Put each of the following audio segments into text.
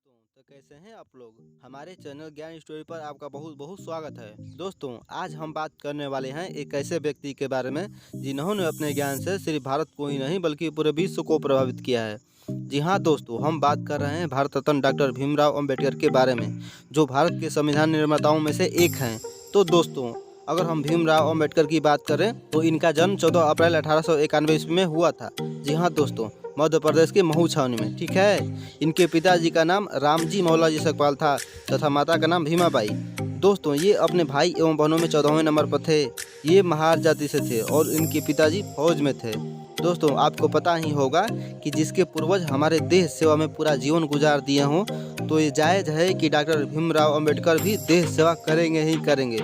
तो कैसे हैं आप लोग। हमारे चैनल ज्ञान स्टोरी पर आपका बहुत बहुत स्वागत है। दोस्तों, आज हम बात करने वाले हैं एक ऐसे व्यक्ति के बारे में जिन्होंने अपने ज्ञान से सिर्फ भारत को ही नहीं बल्कि पूरे विश्व को प्रभावित किया है। जी हाँ दोस्तों, हम बात कर रहे हैं भारत रत्न डॉक्टर भीमराव अंबेडकर के बारे में, जो भारत के संविधान निर्माताओं में से एक हैं। तो दोस्तों, अगर हम भीमराव अंबेडकर की बात करें तो इनका जन्म 14 अप्रैल 1891 ईस्वी में हुआ था। जी हाँ दोस्तों, मध्य प्रदेश के महू छावनी में, ठीक है। इनके पिताजी का नाम रामजी मौलाजी सकपाल था तथा माता का नाम भीमाबाई। दोस्तों, ये अपने भाई एवं बहनों में 14वें नंबर पर थे। ये महार जाति से थे और इनके पिताजी फौज में थे। दोस्तों, आपको पता ही होगा कि जिसके पूर्वज हमारे देश सेवा में पूरा जीवन गुजार दिए हों, तो ये जायज़ है कि डॉक्टर भीमराव अंबेडकर भी देश सेवा करेंगे ही करेंगे।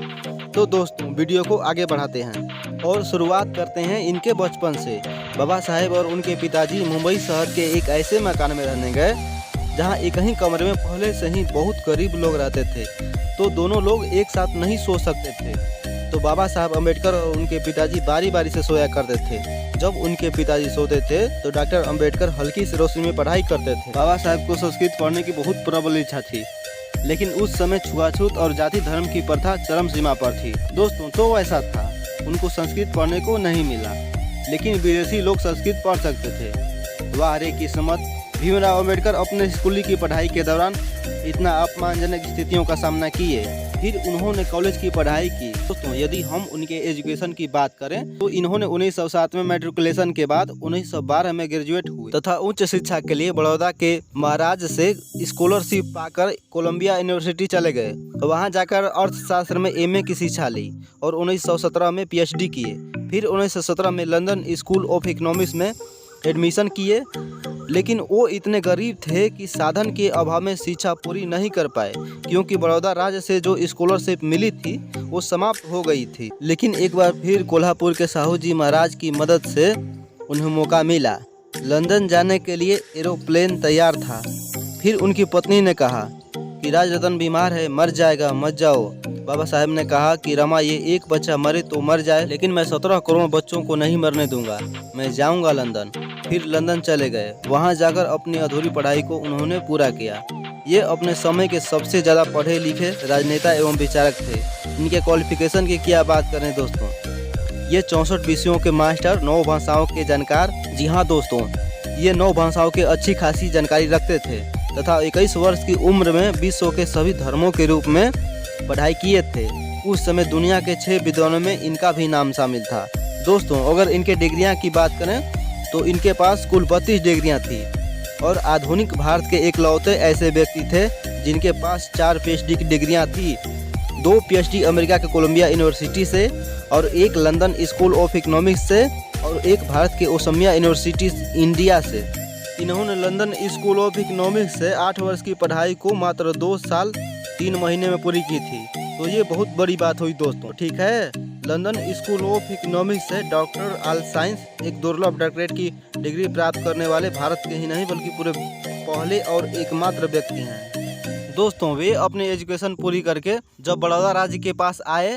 तो दोस्तों, वीडियो को आगे बढ़ाते हैं और शुरुआत करते हैं इनके बचपन से। बाबा साहेब और उनके पिताजी मुंबई शहर के एक ऐसे मकान में रहने गए जहां एक ही कमरे में पहले से ही बहुत गरीब लोग रहते थे, तो दोनों लोग एक साथ नहीं सो सकते थे। तो बाबा साहब अंबेडकर और उनके पिताजी बारी बारी से सोया करते थे। जब उनके पिताजी सोते थे तो डॉक्टर अंबेडकर हल्की सी रोशनी में पढ़ाई करते थे। बाबा साहब को संस्कृत पढ़ने की बहुत प्रबल इच्छा थी, लेकिन उस समय छुआछूत और जाति धर्म की प्रथा चरम सीमा पर थी। दोस्तों, तो ऐसा था, उनको संस्कृत पढ़ने को नहीं मिला, लेकिन विदेशी लोग संस्कृत पढ़ सकते थे। वाह रे किस्मत। भीमराव अंबेडकर अपने स्कूली की पढ़ाई के दौरान इतना अपमानजनक स्थितियों का सामना किए, फिर उन्होंने कॉलेज की पढ़ाई की। दोस्तों, यदि हम उनके एजुकेशन की बात करें तो इन्होंने 1907 में मैट्रिकुलेशन के बाद 1912 में ग्रेजुएट हुए तथा उच्च शिक्षा के लिए बड़ौदा के महाराज से स्कॉलरशिप पाकर कोलंबिया यूनिवर्सिटी चले गए। वहां जाकर अर्थशास्त्र में MA की शिक्षा ली और 1917 में PhD किए। फिर 1917 में लंदन स्कूल ऑफ इकोनॉमिक्स में एडमिशन किए, लेकिन वो इतने गरीब थे कि साधन के अभाव में शिक्षा पूरी नहीं कर पाए, क्योंकि बड़ौदा राज्य से जो स्कॉलरशिप मिली थी वो समाप्त हो गई थी। लेकिन एक बार फिर कोल्हापुर के साहू जी महाराज की मदद से उन्हें मौका मिला। लंदन जाने के लिए एरोप्लेन तैयार था। फिर उनकी पत्नी ने कहा कि राजरतन बीमार है, मर जाएगा, मत जाओ। बाबा साहब ने कहा कि रमा, ये एक बच्चा मरे तो मर जाए, लेकिन मैं 17 करोड़ बच्चों को नहीं मरने दूंगा, मैं जाऊंगा लंदन। फिर लंदन चले गए। वहां जाकर अपनी अधूरी पढ़ाई को उन्होंने पूरा किया। ये अपने समय के सबसे ज़्यादा पढ़े लिखे राजनेता एवं विचारक थे। इनके क्वालिफिकेशन की क्या बात करें दोस्तों, ये 64 विषयों के मास्टर, 9 भाषाओं के जानकार। जी हाँ दोस्तों, ये 9 भाषाओं की अच्छी खासी जानकारी रखते थे तथा 21 वर्ष की उम्र में विश्व के सभी धर्मों के रूप में पढ़ाई किए थे। उस समय दुनिया के 6 विद्वानों में इनका भी नाम शामिल था। दोस्तों, अगर इनके डिग्रियां की बात करें तो इनके पास कुल 32 डिग्रियां थी और आधुनिक भारत के एकलौते ऐसे व्यक्ति थे जिनके पास 4 PhD की डिग्रियां थी। 2 PhD अमेरिका के कोलंबिया यूनिवर्सिटी से और 1 लंदन स्कूल ऑफ इकोनॉमिक्स से और 1 भारत के ओसमिया यूनिवर्सिटी इंडिया से। इन्होंने लंदन स्कूल ऑफ इकोनॉमिक्स से 8 वर्ष की पढ़ाई को मात्र 2 साल 3 महीने में पूरी की थी। तो ये बहुत बड़ी बात हुई दोस्तों, ठीक है। लंदन स्कूल ऑफ इकोनॉमिक्स से डॉक्टर ऑल साइंस, एक दुर्लभ डॉक्टरेट की डिग्री प्राप्त करने वाले भारत के ही नहीं बल्कि पूरे पहले और एकमात्र व्यक्ति हैं। दोस्तों, वे अपनी एजुकेशन पूरी करके जब बड़ौदा राज्य के पास आए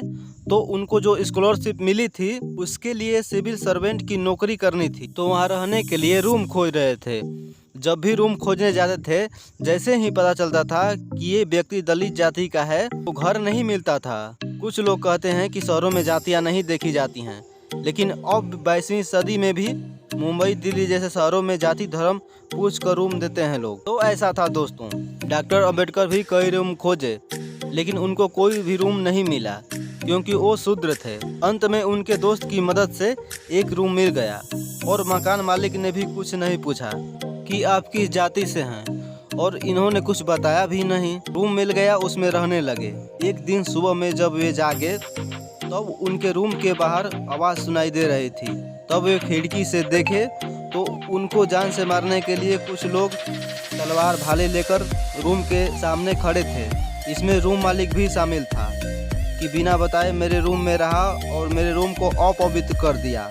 तो उनको जो स्कॉलरशिप मिली थी उसके लिए सिविल सर्वेंट की नौकरी करनी थी, तो वहाँ रहने के लिए रूम खोज रहे थे। जब भी रूम खोजने जाते थे, जैसे ही पता चलता था कि ये व्यक्ति दलित जाति का है तो घर नहीं मिलता था। कुछ लोग कहते हैं कि शहरों में जातियां नहीं देखी जाती हैं, लेकिन अब 22वीं सदी में भी मुंबई, दिल्ली जैसे शहरों में जाति धर्म पूछ कर रूम देते हैं लोग। तो ऐसा था दोस्तों। डॉक्टर अंबेडकर भी कई रूम खोजे, लेकिन उनको कोई भी रूम नहीं मिला क्योंकि वो शूद्र थे। अंत में उनके दोस्त की मदद से एक रूम मिल गया और मकान मालिक ने भी कुछ नहीं पूछा कि आप किस जाति से हैं, और इन्होंने कुछ बताया भी नहीं। रूम मिल गया, उसमें रहने लगे। एक दिन सुबह में जब वे जागे तब उनके रूम के बाहर आवाज़ सुनाई दे रही थी। तब वे खिड़की से देखे तो उनको जान से मारने के लिए कुछ लोग तलवार भाले लेकर रूम के सामने खड़े थे। इसमें रूम मालिक भी शामिल था कि बिना बताए मेरे रूम में रहा और मेरे रूम को अपवित्र कर दिया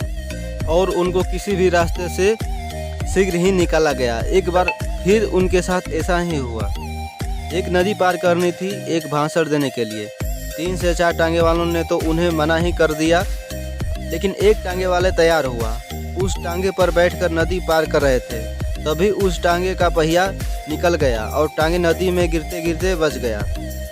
और उनको किसी भी रास्ते से शीघ्र ही निकाला गया। एक बार फिर उनके साथ ऐसा ही हुआ। एक नदी पार करनी थी एक भाषण देने के लिए। 3 से 4 टांगे वालों ने तो उन्हें मना ही कर दिया, लेकिन एक टांगे वाले तैयार हुआ। उस टांगे पर बैठकर नदी पार कर रहे थे। तभी उस टांगे का पहिया निकल गया और टांगे नदी में गिरते गिरते बच गया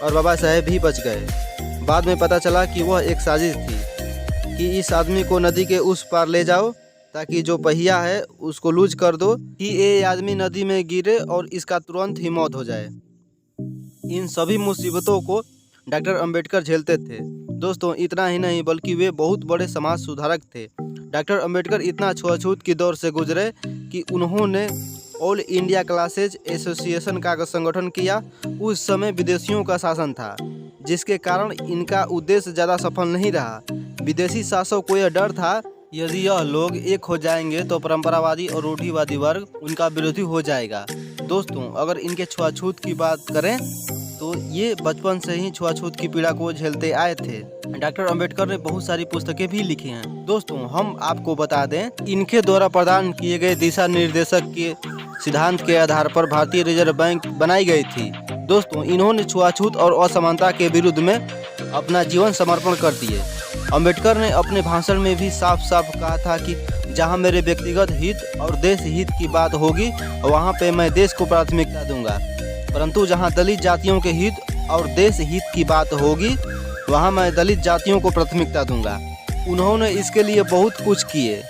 और बाबा साहेब भी बच गए। बाद में पता चला कि वह एक साजिश थी कि इस आदमी को नदी के उस पार ले जाओ ताकि जो पहिया है उसको लूज कर दो कि ये आदमी नदी में गिरे और इसका तुरंत ही मौत हो जाए। इन सभी मुसीबतों को डॉक्टर अंबेडकर झेलते थे। दोस्तों इतना ही नहीं बल्कि वे बहुत बड़े समाज सुधारक थे। डॉक्टर अंबेडकर इतना छुआछूत की दौर से गुजरे कि उन्होंने ऑल इंडिया क्लासेज एसोसिएशन का संगठन किया। उस समय विदेशियों का शासन था जिसके कारण इनका उद्देश्य ज़्यादा सफल नहीं रहा। विदेशी शासकों को यह डर था यदि यह लोग एक हो जाएंगे तो परंपरावादी और रूढ़िवादी वर्ग उनका विरोधी हो जाएगा। दोस्तों अगर इनके छुआछूत की बात करें तो ये बचपन से ही छुआछूत की पीड़ा को झेलते आए थे। डॉक्टर अंबेडकर ने बहुत सारी पुस्तकें भी लिखी हैं। दोस्तों हम आपको बता दें इनके द्वारा प्रदान किए गए दिशा निर्देशक के सिद्धांत के आधार पर भारतीय रिजर्व बैंक बनाई गई थी। दोस्तों इन्होंने छुआछूत और असमानता के विरुद्ध में अपना जीवन समर्पण कर दिए। अंबेडकर ने अपने भाषण में भी साफ साफ कहा था कि जहां मेरे व्यक्तिगत हित और देश हित की बात होगी वहां पे मैं देश को प्राथमिकता दूंगा, परंतु जहां दलित जातियों के हित और देश हित की बात होगी वहां मैं दलित जातियों को प्राथमिकता दूंगा। उन्होंने इसके लिए बहुत कुछ किए।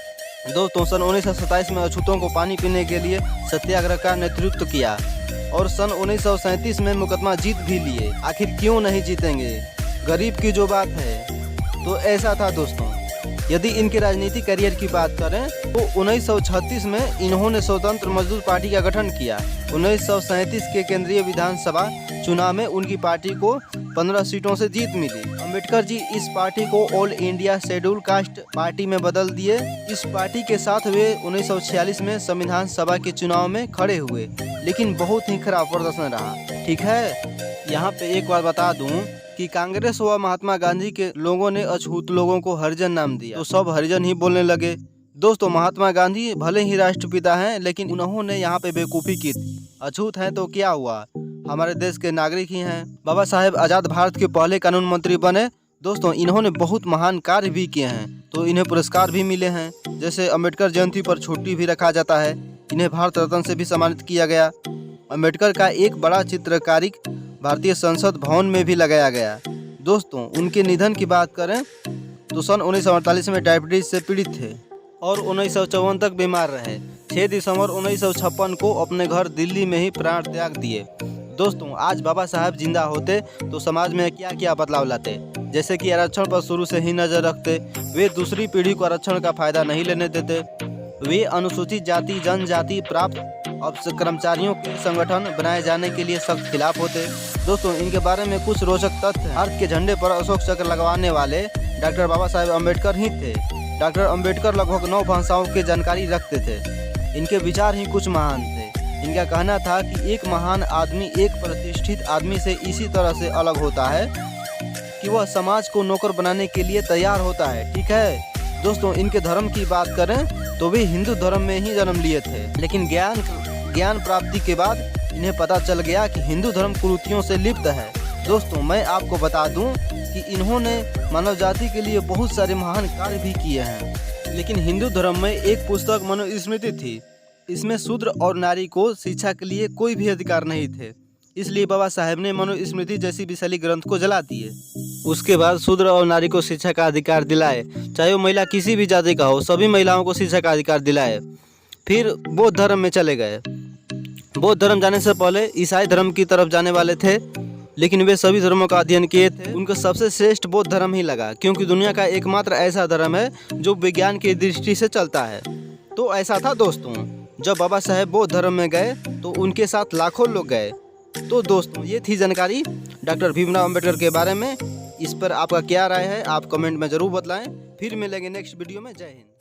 दोस्तों सन 1927 में अछूतों को पानी पीने के लिए सत्याग्रह का नेतृत्व किया और सन 1937 में मुकदमा जीत भी लिए। आखिर क्यों नहीं जीतेंगे, गरीब की जो बात है। तो ऐसा था दोस्तों। यदि इनके राजनीतिक करियर की बात करें तो 1936 में इन्होंने स्वतंत्र मजदूर पार्टी का गठन किया। 1937 के केंद्रीय विधानसभा चुनाव में उनकी पार्टी को 15 सीटों से जीत मिली। अंबेडकर जी इस पार्टी को all India schedule caste party में बदल दिए। इस पार्टी के साथ वे 1946 में संविधान सभा के चुनाव में खड़े हुए, लेकिन बहुत ही खराब प्रदर्शन रहा। ठीक है, यहाँ पे एक बार बता दूं कि कांग्रेस व महात्मा गांधी के लोगों ने अछूत लोगों को हरिजन नाम दिया तो सब हरिजन ही बोलने लगे। दोस्तों महात्मा गांधी भले ही राष्ट्रपिता हैं लेकिन उन्होंने यहाँ पे बेवकूफ़ी की थी। अछूत हैं तो क्या हुआ, हमारे देश के नागरिक ही हैं। बाबा साहेब आज़ाद भारत के पहले कानून मंत्री बने। दोस्तों इन्होंने बहुत महान कार्य भी किए हैं तो इन्हें पुरस्कार भी मिले हैं। जैसे अम्बेडकर जयंती पर छुट्टी भी रखा जाता है। इन्हें भारत रत्न से भी सम्मानित किया गया। अम्बेडकर का एक बड़ा चित्रकारी भारतीय संसद भवन में भी लगाया गया। दोस्तों उनके निधन की बात करें तो सन 1948 में डायबिटीज से पीड़ित थे और 1954 तक बीमार रहे। 6 दिसंबर 1956 को अपने घर दिल्ली में ही प्राण त्याग दिए। दोस्तों आज बाबा साहब जिंदा होते तो समाज में क्या क्या बदलाव लाते, जैसे कि आरक्षण पर शुरू से ही नजर रखते। वे दूसरी पीढ़ी को आरक्षण का फायदा नहीं लेने देते। वे अनुसूचित जाति जनजाति प्राप्त अब कर्मचारियों के संगठन बनाए जाने के लिए सख्त खिलाफ होते। दोस्तों इनके बारे में कुछ रोचक तथ्य। भारत के झंडे पर अशोक चक्र लगवाने वाले डॉक्टर बाबा साहेब अम्बेडकर ही थे। डॉक्टर अम्बेडकर लगभग 9 भाषाओं की जानकारी रखते थे। इनके विचार ही कुछ महान थे। इनका कहना था कि एक महान आदमी एक प्रतिष्ठित आदमी से इसी तरह से अलग होता है कि वह समाज को नौकर बनाने के लिए तैयार होता है। ठीक है दोस्तों, इनके धर्म की बात करें तो वे हिंदू धर्म में ही जन्म लिए थे, लेकिन ज्ञान प्राप्ति के बाद इन्हें पता चल गया कि हिंदू धर्म कुरीतियों से लिप्त है। दोस्तों मैं आपको बता दूं कि इन्होंने मानव जाति के लिए बहुत सारे महान कार्य भी किए हैं। लेकिन हिंदू धर्म में एक पुस्तक मनुस्मृति थी। इसमें शूद्र और नारी को शिक्षा के लिए कोई भी अधिकार नहीं थे, इसलिए बाबा साहेब ने मनुस्मृति जैसी विशाली ग्रंथ को जला दिए। उसके बाद शूद्र और नारी को शिक्षा का अधिकार दिलाए, चाहे वो महिला किसी भी जाति का हो, सभी महिलाओं को शिक्षा का अधिकार दिलाए। फिर बौद्ध धर्म में चले गए। बौद्ध धर्म जाने से पहले ईसाई धर्म की तरफ जाने वाले थे, लेकिन वे सभी धर्मों का अध्ययन किए थे। उनको सबसे श्रेष्ठ बौद्ध धर्म ही लगा, क्योंकि दुनिया का एकमात्र ऐसा धर्म है जो विज्ञान की दृष्टि से चलता है। तो ऐसा था दोस्तों, जब बाबा साहेब बौद्ध धर्म में गए तो उनके साथ लाखों लोग गए। तो दोस्तों ये थी जानकारी डॉक्टर भीमराव अम्बेडकर के बारे में। इस पर आपका क्या राय है आप कमेंट में ज़रूर बतलाएं। फिर मिलेंगे नेक्स्ट वीडियो में। जय हिंद।